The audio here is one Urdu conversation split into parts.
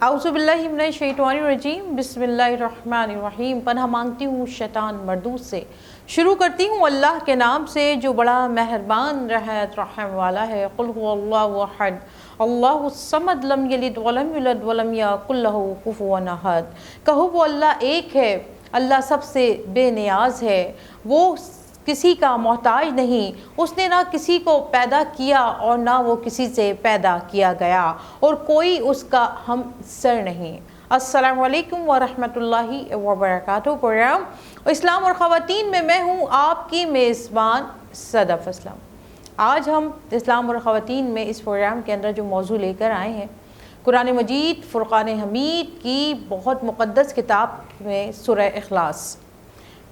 اعوذ باللہ من الشیطان الرجیم، بسم اللہ الرحمن الرحیم۔ پناہ مانگتی ہوں شیطان مردود سے، شروع کرتی ہوں اللہ کے نام سے جو بڑا مہربان رحمت رحم والا ہے۔ قل هو اللہ احد اللہ الصمد لم یلد ولم یولد ولم یکن لہ کفوا احد۔ کہو وہ اللہ ایک ہے، اللہ سب سے بے نیاز ہے، وہ کسی کا محتاج نہیں، اس نے نہ کسی کو پیدا کیا اور نہ وہ کسی سے پیدا کیا گیا، اور کوئی اس کا ہم سر نہیں۔ السلام علیکم ورحمۃ اللہ وبرکاتہ۔ پروگرام اسلام اور خواتین میں ہوں آپ کی میزبان صدف اسلام۔ آج ہم اسلام اور خواتین میں اس پروگرام کے اندر جو موضوع لے کر آئے ہیں، قرآن مجید فرقان حمید کی بہت مقدس کتاب میں سورہ اخلاص،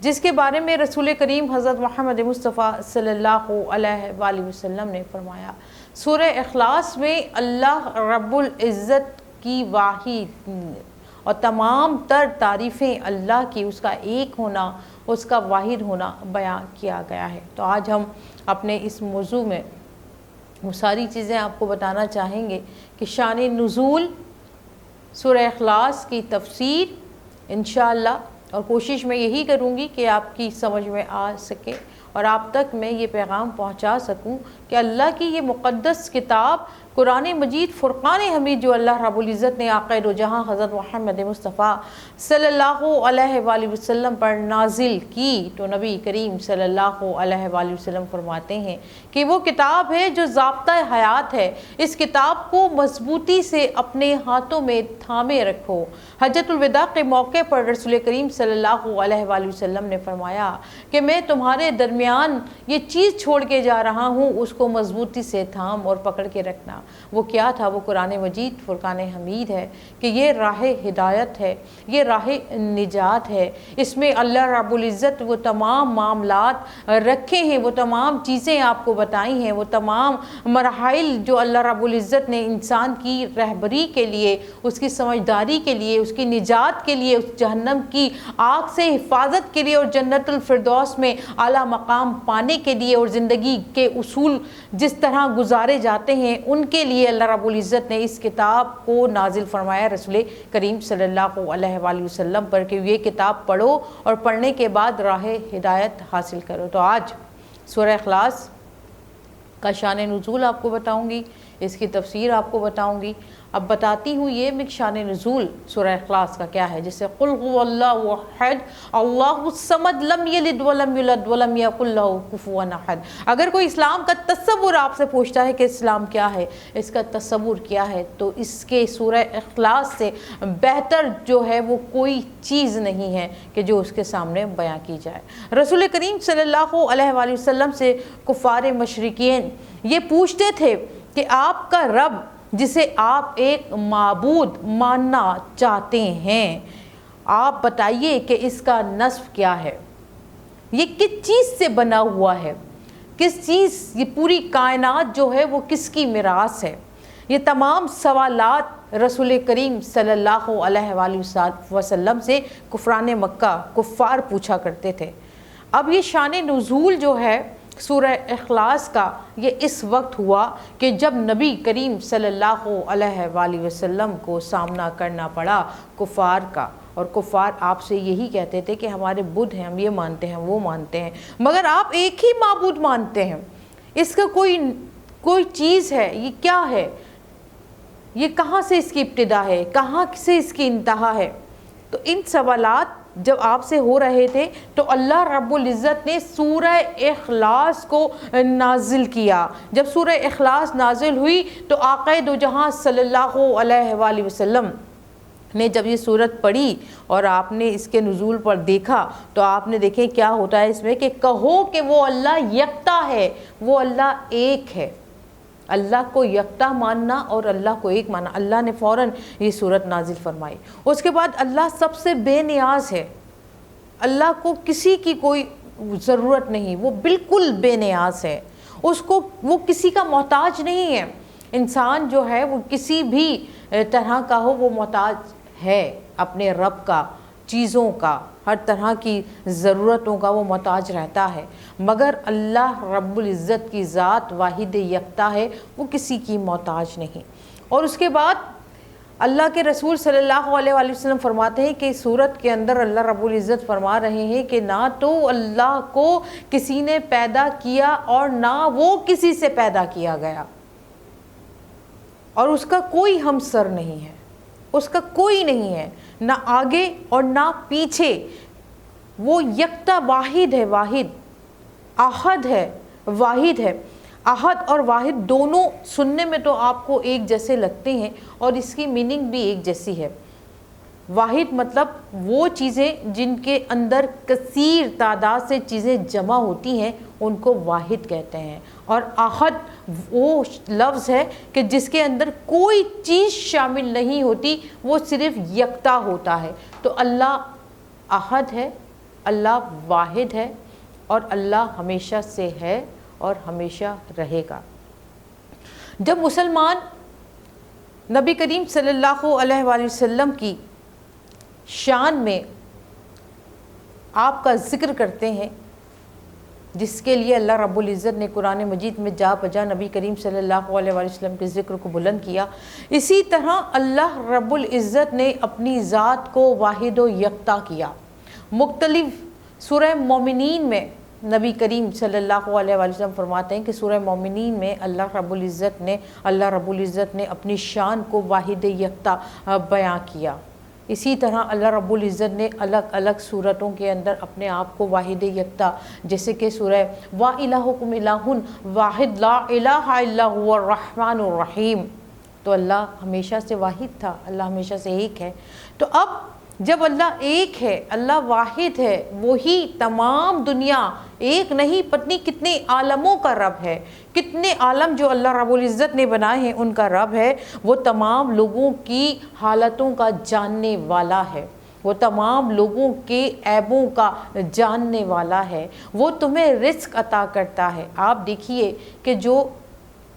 جس کے بارے میں رسول کریم حضرت محمد مصطفیٰ صلی اللہ علیہ وآلہ وسلم نے فرمایا۔ سورہ اخلاص میں اللہ رب العزت کی واحد اور تمام تر تعریفیں اللہ کی، اس کا ایک ہونا، اس کا واحد ہونا بیان کیا گیا ہے۔ تو آج ہم اپنے اس موضوع میں وہ ساری چیزیں آپ کو بتانا چاہیں گے کہ شان نزول سورہ اخلاص کی تفسیر انشاءاللہ، اور کوشش میں یہی کروں گی کہ آپ کی سمجھ میں آ سکے اور آپ تک میں یہ پیغام پہنچا سکوں کہ اللہ کی یہ مقدس کتاب قرآن مجید فرقان حمید جو اللہ رب العزت نے آقا دو جہاں حضرت محمد مصطفیٰ صلی اللہ علیہ وآلہ وسلم پر نازل کی، تو نبی کریم صلی اللہ علیہ وآلہ وسلم فرماتے ہیں کہ وہ کتاب ہے جو ضابطہ حیات ہے۔ اس کتاب کو مضبوطی سے اپنے ہاتھوں میں تھامے رکھو۔ حجۃ الوداع کے موقع پر رسول کریم صلی اللہ علیہ وآلہ وسلم نے فرمایا کہ میں تمہارے درمیان یہ چیز چھوڑ کے جا رہا ہوں، اس کو مضبوطی سے تھام اور پکڑ کے رکھنا۔ وہ کیا تھا؟ وہ قرآن مجید فرقان حمید ہے کہ یہ راہ ہدایت ہے، یہ راہ نجات ہے۔ اس میں اللہ رب العزت وہ تمام معاملات رکھے ہیں، وہ تمام چیزیں آپ کو بتائی ہیں، وہ تمام مراحل جو اللہ رب العزت نے انسان کی رہبری کے لیے، اس کی سمجھداری کے لیے، اس کی نجات کے لیے، اس جہنم کی آگ سے حفاظت کے لیے اور جنت الفردوس میں اعلیٰ مقام پانے کے لیے اور زندگی کے اصول جس طرح گزارے جاتے ہیں ان کے لیے اللہ رب العزت نے اس کتاب کو نازل فرمایا رسول کریم صلی اللہ علیہ وآلہ وسلم پر کہ یہ کتاب پڑھو اور پڑھنے کے بعد راہ ہدایت حاصل کرو۔ تو آج سورہ اخلاص کا شان نزول آپ کو بتاؤں گی، اس کی تفسیر آپ کو بتاؤں گی۔ اب بتاتی ہوں یہ میں شان نزول سورہ اخلاص کا کیا ہے، جسے قل هو اللہ احد اللہ الصمد لم یلد ولم یولد ولم یکن لہ کفوا احد۔ اگر کوئی اسلام کا تصور آپ سے پوچھتا ہے کہ اسلام کیا ہے، اس کا تصور کیا ہے، تو اس کے سورہ اخلاص سے بہتر جو ہے وہ کوئی چیز نہیں ہے کہ جو اس کے سامنے بیان کی جائے۔ رسول کریم صلی اللہ علیہ وآلہ وسلم سے کفار مشرکین یہ پوچھتے تھے کہ آپ کا رب جسے آپ ایک معبود ماننا چاہتے ہیں، آپ بتائیے کہ اس کا نسب کیا ہے، یہ کس چیز سے بنا ہوا ہے، کس چیز، یہ پوری کائنات جو ہے وہ کس کی میراث ہے۔ یہ تمام سوالات رسول کریم صلی اللہ علیہ وآلہ وسلم سے کفران مکہ کفار پوچھا کرتے تھے۔ اب یہ شان نزول جو ہے سورہ اخلاص کا یہ اس وقت ہوا کہ جب نبی کریم صلی اللہ علیہ وآلہ وسلم کو سامنا کرنا پڑا کفار کا، اور کفار آپ سے یہی کہتے تھے کہ ہمارے بدھ ہیں، ہم یہ مانتے ہیں، وہ مانتے ہیں، مگر آپ ایک ہی معبود مانتے ہیں، اس کا کوئی چیز ہے، یہ کیا ہے، یہ کہاں سے اس کی ابتدا ہے، کہاں سے اس کی انتہا ہے۔ تو ان سوالات جب آپ سے ہو رہے تھے تو اللہ رب العزت نے سورہ اخلاص کو نازل کیا۔ جب سورہ اخلاص نازل ہوئی تو آقا دو جہاں صلی اللہ علیہ وآلہ وسلم نے جب یہ سورت پڑھی اور آپ نے اس کے نزول پر دیکھا تو آپ نے دیکھے کیا ہوتا ہے اس میں کہ کہو کہ وہ اللہ یکتا ہے، وہ اللہ ایک ہے۔ اللہ کو یکتا ماننا اور اللہ کو ایک ماننا، اللہ نے فوراً یہ صورت نازل فرمائی۔ اس کے بعد اللہ سب سے بے نیاز ہے، اللہ کو کسی کی کوئی ضرورت نہیں، وہ بالکل بے نیاز ہے، وہ کسی کا محتاج نہیں ہے۔ انسان جو ہے وہ کسی بھی طرح کا ہو وہ محتاج ہے اپنے رب کا، چیزوں کا، ہر طرح کی ضرورتوں کا وہ محتاج رہتا ہے، مگر اللہ رب العزت کی ذات واحد یکتا ہے، وہ کسی کی محتاج نہیں۔ اور اس کے بعد اللہ کے رسول صلی اللہ علیہ وآلہ وسلم فرماتے ہیں کہ سورت کے اندر اللہ رب العزت فرما رہے ہیں کہ نہ تو اللہ کو کسی نے پیدا کیا اور نہ وہ کسی سے پیدا کیا گیا، اور اس کا کوئی ہمسر نہیں ہے، اس کا کوئی نہیں ہے، نہ آگے اور نہ پیچھے، وہ یکتا واحد ہے، واحد احد ہے، واحد ہے۔ احد اور واحد دونوں سننے میں تو آپ کو ایک جیسے لگتے ہیں اور اس کی میننگ بھی ایک جیسی ہے۔ واحد مطلب وہ چیزیں جن کے اندر کثیر تعداد سے چیزیں جمع ہوتی ہیں ان کو واحد کہتے ہیں، اور احد وہ لفظ ہے کہ جس کے اندر کوئی چیز شامل نہیں ہوتی، وہ صرف یکتا ہوتا ہے۔ تو اللہ احد ہے، اللہ واحد ہے، اور اللہ ہمیشہ سے ہے اور ہمیشہ رہے گا۔ جب مسلمان نبی کریم صلی اللہ علیہ وآلہ وسلم کی شان میں آپ کا ذکر کرتے ہیں، جس کے لیے اللہ رب العزت نے قرآن مجید میں جا بجا نبی کریم صلی اللہ علیہ وآلہ وسلم کے ذکر کو بلند کیا، اسی طرح اللہ رب العزت نے اپنی ذات کو واحد و یکتا کیا۔ مختلف سورہ مومنین میں نبی کریم صلی اللہ علیہ وآلہ وسلم فرماتے ہیں کہ سورہ مومنین میں اللہ رب العزت نے اپنی شان کو واحد یکتا بیان کیا۔ اسی طرح اللہ رب العزت نے الگ الگ صورتوں کے اندر اپنے آپ کو واحد یکتا، جیسے کہ سورہ وَإِلَٰهُكُمْ إِلَٰهٌ وَاحِدٌ لَا إِلَٰهَ إِلَّا هُوَ الرَّحْمَٰنُ الرَّحِيمُ، تو اللہ ہمیشہ سے واحد تھا، اللہ ہمیشہ سے ایک ہے۔ تو اب جب اللہ ایک ہے، اللہ واحد ہے، وہی تمام دنیا ایک نہیں پتنی کتنے عالموں کا رب ہے، کتنے عالم جو اللہ رب العزت نے بنائے ہیں ان کا رب ہے، وہ تمام لوگوں کی حالتوں کا جاننے والا ہے، وہ تمام لوگوں کے عیبوں کا جاننے والا ہے، وہ تمہیں رزق عطا کرتا ہے۔ آپ دیکھیے کہ جو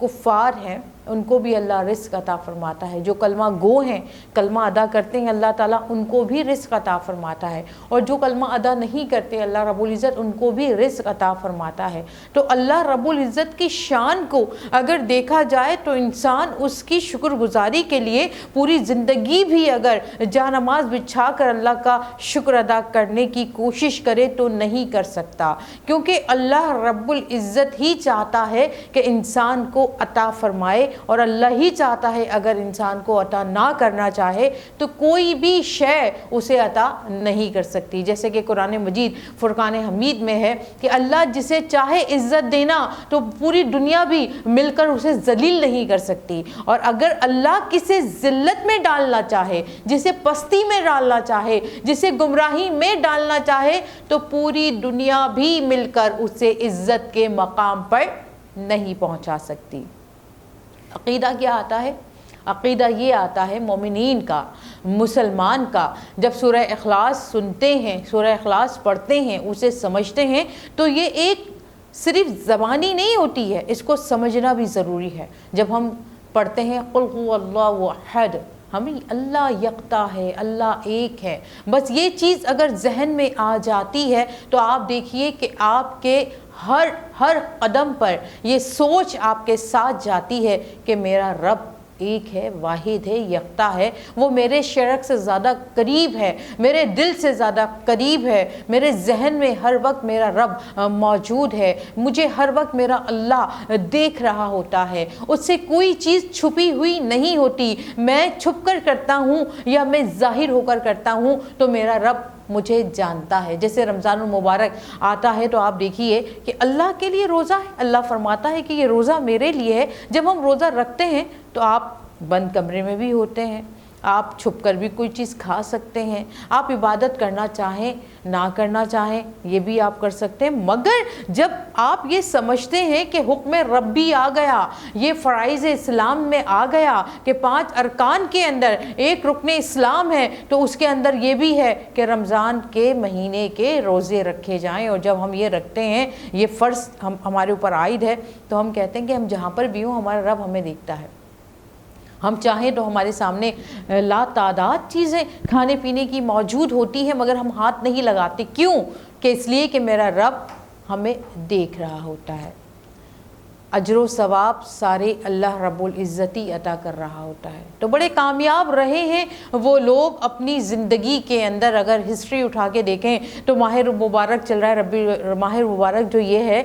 کفار ہیں ان کو بھی اللہ رزق عطا فرماتا ہے، جو کلمہ گو ہیں، کلمہ ادا کرتے ہیں، اللہ تعالیٰ ان کو بھی رزق عطا فرماتا ہے، اور جو کلمہ ادا نہیں کرتے اللہ رب العزت ان کو بھی رزق عطا فرماتا ہے۔ تو اللہ رب العزت کی شان کو اگر دیکھا جائے تو انسان اس کی شکر گزاری کے لیے پوری زندگی بھی اگر جا نماز بچھا کر اللہ کا شکر ادا کرنے کی کوشش کرے تو نہیں کر سکتا، کیونکہ اللہ رب العزت ہی چاہتا ہے کہ انسان کو عطا فرمائے، اور اللہ ہی چاہتا ہے اگر انسان کو عطا نہ کرنا چاہے تو کوئی بھی شے اسے عطا نہیں کر سکتی۔ جیسے کہ قرآن مجید فرقان حمید میں ہے کہ اللہ جسے چاہے عزت دینا تو پوری دنیا بھی مل کر اسے ذلیل نہیں کر سکتی، اور اگر اللہ کسے ذلت میں ڈالنا چاہے، جسے پستی میں ڈالنا چاہے، جسے گمراہی میں ڈالنا چاہے تو پوری دنیا بھی مل کر اسے عزت کے مقام پر نہیں پہنچا سکتی۔ عقیدہ کیا آتا ہے؟ عقیدہ یہ آتا ہے مومنین کا، مسلمان کا، جب سورہ اخلاص سنتے ہیں، سورہ اخلاص پڑھتے ہیں، اسے سمجھتے ہیں تو یہ ایک صرف زبانی نہیں ہوتی ہے، اس کو سمجھنا بھی ضروری ہے۔ جب ہم پڑھتے ہیں قل هو اللہ احد، ہمیں اللہ یکتا ہے، اللہ ایک ہے، بس یہ چیز اگر ذہن میں آ جاتی ہے تو آپ دیکھیے کہ آپ کے ہر قدم پر یہ سوچ آپ کے ساتھ جاتی ہے کہ میرا رب ایک ہے، واحد ہے، یکتا ہے، وہ میرے شرک سے زیادہ قریب ہے، میرے دل سے زیادہ قریب ہے، میرے ذہن میں ہر وقت میرا رب موجود ہے، مجھے ہر وقت میرا اللہ دیکھ رہا ہوتا ہے، اس سے کوئی چیز چھپی ہوئی نہیں ہوتی، میں چھپ کر کرتا ہوں یا میں ظاہر ہو کر کرتا ہوں تو میرا رب مجھے جانتا ہے۔ جیسے رمضان المبارک آتا ہے تو آپ دیکھیے کہ اللہ کے لیے روزہ ہے، اللہ فرماتا ہے کہ یہ روزہ میرے لیے ہے۔ جب ہم روزہ رکھتے ہیں تو آپ بند کمرے میں بھی ہوتے ہیں، آپ چھپ کر بھی کوئی چیز کھا سکتے ہیں، آپ عبادت کرنا چاہیں نہ کرنا چاہیں یہ بھی آپ کر سکتے ہیں، مگر جب آپ یہ سمجھتے ہیں کہ حکم ربی آ گیا، یہ فرائض اسلام میں آ گیا کہ 5 ارکان کے اندر ایک رکن اسلام ہے، تو اس کے اندر یہ بھی ہے کہ رمضان کے مہینے کے روزے رکھے جائیں، اور جب ہم یہ رکھتے ہیں، یہ فرض ہمارے اوپر عائد ہے، تو ہم کہتے ہیں کہ ہم جہاں پر بھی ہوں ہمارا رب ہمیں دیکھتا ہے، ہم چاہیں تو ہمارے سامنے لا تعداد چیزیں کھانے پینے کی موجود ہوتی ہیں مگر ہم ہاتھ نہیں لگاتے، کیوں؟ کہ اس لیے کہ میرا رب ہمیں دیکھ رہا ہوتا ہے۔ اجر و ثواب سارے اللہ رب العزت ہی عطا کر رہا ہوتا ہے۔ تو بڑے کامیاب رہے ہیں وہ لوگ اپنی زندگی کے اندر، اگر ہسٹری اٹھا کے دیکھیں تو ماہ مبارک چل رہا ہے، ماہ مبارک جو یہ ہے،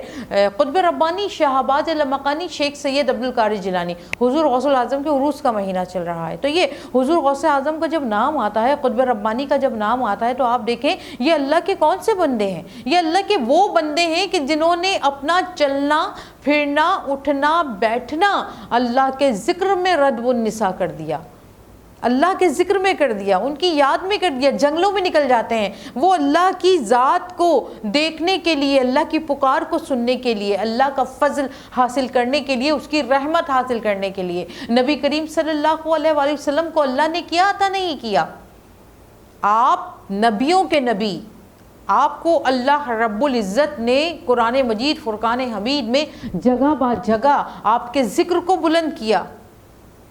قطب ربانی شہاباز لامکانی شیخ سید عبدالقادر جیلانی حضور غوث الاعظم کے عروس کا مہینہ چل رہا ہے۔ تو یہ حضور غوث اعظم کا جب نام آتا ہے، قطب ربانی کا جب نام آتا ہے، تو آپ دیکھیں یہ اللہ کے کون سے بندے ہیں؟ یہ اللہ کے وہ بندے ہیں کہ جنہوں نے اپنا چلنا پھرنا اٹھنا بیٹھنا اللہ کے ذکر میں ردب النساء کر دیا، اللہ کے ذکر میں کر دیا، ان کی یاد میں کر دیا، جنگلوں میں نکل جاتے ہیں وہ اللہ کی ذات کو دیکھنے کے لیے، اللہ کی پکار کو سننے کے لیے، اللہ کا فضل حاصل کرنے کے لیے، اس کی رحمت حاصل کرنے کے لیے۔ نبی کریم صلی اللہ علیہ وآلہ وسلم کو اللہ نے کیا عطا نہیں کیا؟ آپ نبیوں کے نبی، آپ کو اللہ رب العزت نے قرآن مجید فرقان حمید میں جگہ با جگہ آپ کے ذکر کو بلند کیا۔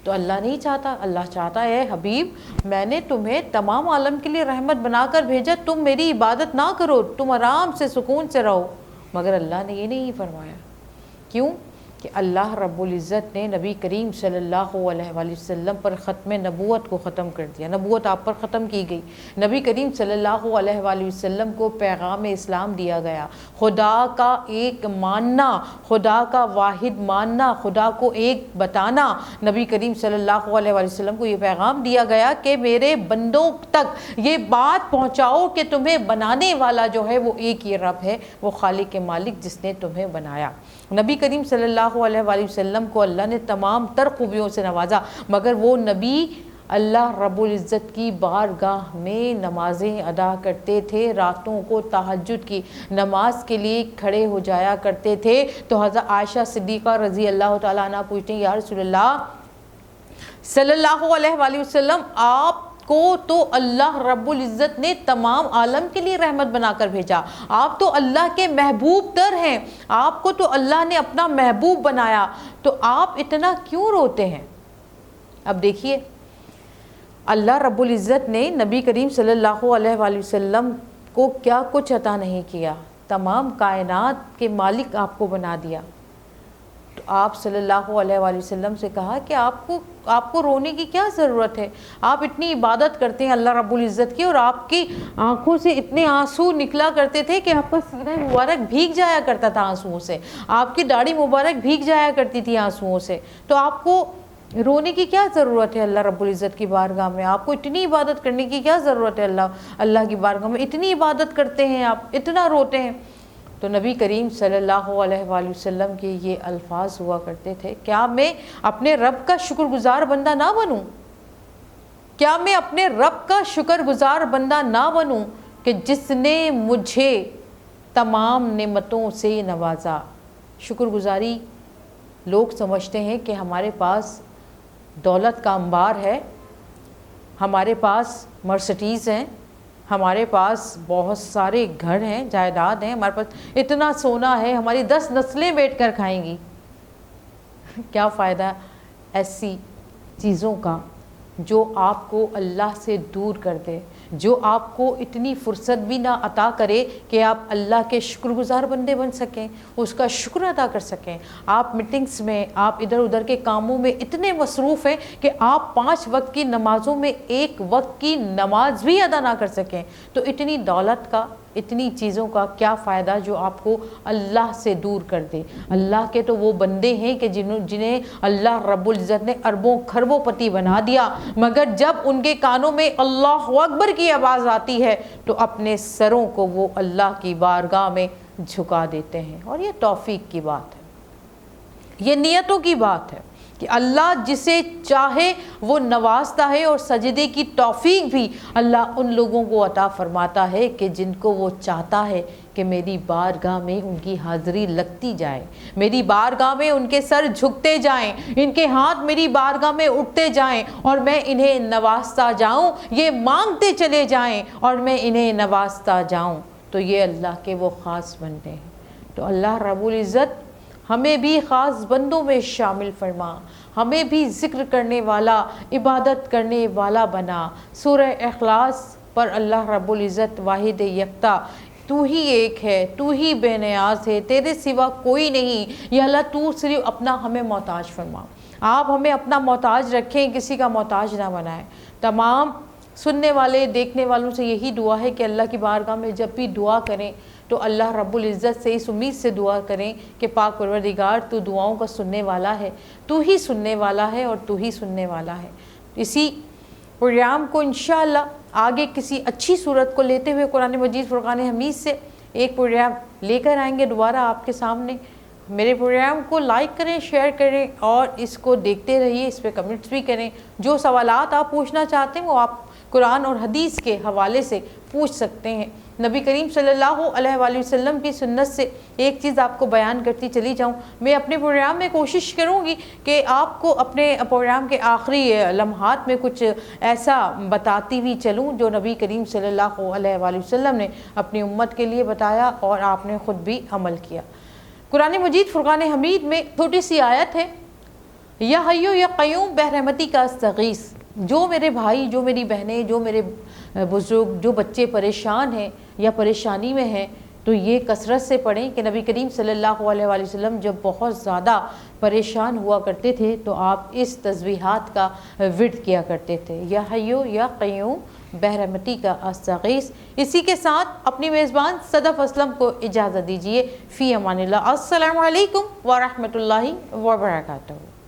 تو اللہ نہیں چاہتا، اللہ چاہتا ہے حبیب میں نے تمہیں تمام عالم کے لیے رحمت بنا کر بھیجا، تم میری عبادت نہ کرو، تم آرام سے سکون سے رہو، مگر اللہ نے یہ نہیں فرمایا۔ کیوں؟ کہ اللہ رب العزت نے نبی کریم صلی اللہ علیہ وآلہ وسلم پر ختم نبوت کو ختم کر دیا، نبوت آپ پر ختم کی گئی، نبی کریم صلی اللہ علیہ وآلہ وسلم کو پیغام اسلام دیا گیا، خدا کا ایک ماننا، خدا کا واحد ماننا، خدا کو ایک بتانا، نبی کریم صلی اللہ علیہ وآلہ وسلم کو یہ پیغام دیا گیا کہ میرے بندوں تک یہ بات پہنچاؤ کہ تمہیں بنانے والا جو ہے وہ ایک ہی رب ہے، وہ خالق مالک جس نے تمہیں بنایا۔ نبی کریم صلی اللہ علیہ وآلہ وسلم کو اللہ نے تمام تر خوبیوں سے نوازا، مگر وہ نبی اللہ رب العزت کی بارگاہ میں نمازیں ادا کرتے تھے، راتوں کو تہجد کی نماز کے لیے کھڑے ہو جایا کرتے تھے۔ تو حضرت عائشہ صدیقہ رضی اللہ تعالیٰ عنہ پوچھتے ہیں یا رسول اللہ صلی اللہ علیہ وآلہ وسلم آپ کو تو اللہ رب العزت نے تمام عالم کے لیے رحمت بنا کر بھیجا، آپ تو اللہ کے محبوب تر ہیں، آپ کو تو اللہ نے اپنا محبوب بنایا، تو آپ اتنا کیوں روتے ہیں؟ اب دیکھیے اللہ رب العزت نے نبی کریم صلی اللہ علیہ وآلہ وسلم کو کیا کچھ عطا نہیں کیا، تمام کائنات کے مالک آپ کو بنا دیا۔ تو آپ صلی اللہ علیہ وآلہ وسلم سے کہا کہ آپ کو رونے کی کیا ضرورت ہے؟ آپ اتنی عبادت کرتے ہیں اللہ رب العزت کی، اور آپ کی آنکھوں سے اتنے آنسو نکلا کرتے تھے کہ آپ کا سینہ مبارک بھیگ جایا کرتا تھا آنسوؤں سے، آپ کی داڑھی مبارک بھیگ جایا کرتی تھی آنسوؤں سے، تو آپ کو رونے کی کیا ضرورت ہے اللہ رب العزت کی بارگاہ میں؟ آپ کو اتنی عبادت کرنے کی کیا ضرورت ہے اللہ کی بارگاہ میں؟ اتنی عبادت کرتے ہیں آپ، اتنا روتے ہیں۔ تو نبی کریم صلی اللہ علیہ وآلہ وسلم کے یہ الفاظ ہوا کرتے تھے، کیا میں اپنے رب کا شکر گزار بندہ نہ بنوں؟ کیا میں اپنے رب کا شکر گزار بندہ نہ بنوں کہ جس نے مجھے تمام نعمتوں سے نوازا؟ شکر گزاری لوگ سمجھتے ہیں کہ ہمارے پاس دولت کا انبار ہے، ہمارے پاس مرسڈیز ہیں، ہمارے پاس بہت سارے گھر ہیں، جائیداد ہیں، ہمارے پاس اتنا سونا ہے، ہماری 10 نسلیں بیٹھ کر کھائیں گی۔ کیا فائدہ ایسی چیزوں کا جو آپ کو اللہ سے دور کر دے، جو آپ کو اتنی فرصت بھی نہ عطا کرے کہ آپ اللہ کے شکر گزار بندے بن سکیں، اس کا شکر ادا کر سکیں۔ آپ میٹنگز میں، آپ ادھر ادھر کے کاموں میں اتنے مصروف ہیں کہ آپ 5 وقت کی نمازوں میں 1 وقت کی نماز بھی ادا نہ کر سکیں۔ تو اتنی دولت کا، اتنی چیزوں کا کیا فائدہ جو آپ کو اللہ سے دور کر دے؟ اللہ کے تو وہ بندے ہیں کہ جنہیں اللہ رب العزت نے اربوں خربوں پتی بنا دیا، مگر جب ان کے کانوں میں اللہ اکبر کی آواز آتی ہے تو اپنے سروں کو وہ اللہ کی بارگاہ میں جھکا دیتے ہیں۔ اور یہ توفیق کی بات ہے، یہ نیتوں کی بات ہے کہ اللہ جسے چاہے وہ نوازتا ہے، اور سجدے کی توفیق بھی اللہ ان لوگوں کو عطا فرماتا ہے کہ جن کو وہ چاہتا ہے کہ میری بارگاہ میں ان کی حاضری لگتی جائے، میری بارگاہ میں ان کے سر جھکتے جائیں، ان کے ہاتھ میری بارگاہ میں اٹھتے جائیں، اور میں انہیں نوازتا جاؤں، یہ مانگتے چلے جائیں اور میں انہیں نوازتا جاؤں۔ تو یہ اللہ کے وہ خاص بندے ہیں۔ تو اللہ رب العزت ہمیں بھی خاص بندوں میں شامل فرما، ہمیں بھی ذکر کرنے والا، عبادت کرنے والا بنا۔ سورہ اخلاص پر اللہ رب العزت واحد یکتا تو ہی ایک ہے، تو ہی بے نیاز ہے، تیرے سوا کوئی نہیں۔ یا اللہ تو صرف اپنا ہمیں محتاج فرما، آپ ہمیں اپنا محتاج رکھیں، کسی کا محتاج نہ بنائیں۔ تمام سننے والے دیکھنے والوں سے یہی دعا ہے کہ اللہ کی بارگاہ میں جب بھی دعا کریں تو اللہ رب العزت سے اس امید سے دعا کریں کہ پاک پروردگار تو دعاؤں کا سننے والا ہے، تو ہی سننے والا ہے اور تو ہی سننے والا ہے۔ اسی پروگرام کو انشاءاللہ آگے کسی اچھی صورت کو لیتے ہوئے قرآن مجید فرقان حمید سے ایک پروگرام لے کر آئیں گے دوبارہ آپ کے سامنے۔ میرے پروگرام کو لائک کریں، شیئر کریں اور اس کو دیکھتے رہیے، اس پہ کمنٹس بھی کریں۔ جو سوالات آپ پوچھنا چاہتے ہیں وہ آپ قرآن اور حدیث کے حوالے سے پوچھ سکتے ہیں۔ نبی کریم صلی اللہ علیہ وآلہ وسلم کی سنت سے ایک چیز آپ کو بیان کرتی چلی جاؤں۔ میں اپنے پروگرام میں کوشش کروں گی کہ آپ کو اپنے پروگرام کے آخری لمحات میں کچھ ایسا بتاتی ہوئی چلوں جو نبی کریم صلی اللہ علیہ وآلہ وسلم نے اپنی امت کے لیے بتایا اور آپ نے خود بھی عمل کیا۔ قرآن مجید فرقان حمید میں چھوٹی سی آیت ہے، یا حیو یا قیوم برحمتی کا استغیث۔ جو میرے بھائی، جو میری بہنیں، جو میرے بزرگ، جو بچے پریشان ہیں یا پریشانی میں ہیں تو یہ کثرت سے پڑھیں کہ نبی کریم صلی اللہ علیہ وآلہ وسلم جب بہت زیادہ پریشان ہوا کرتے تھے تو آپ اس تسبیحات کا ورد کیا کرتے تھے، یا حیو یا قیوم برحمتی کا استغیث۔ اسی کے ساتھ اپنی میزبان صدف اسلم کو اجازت دیجیے، فی امان اللہ۔ السلام علیکم ورحمۃ اللہ وبرکاتہ۔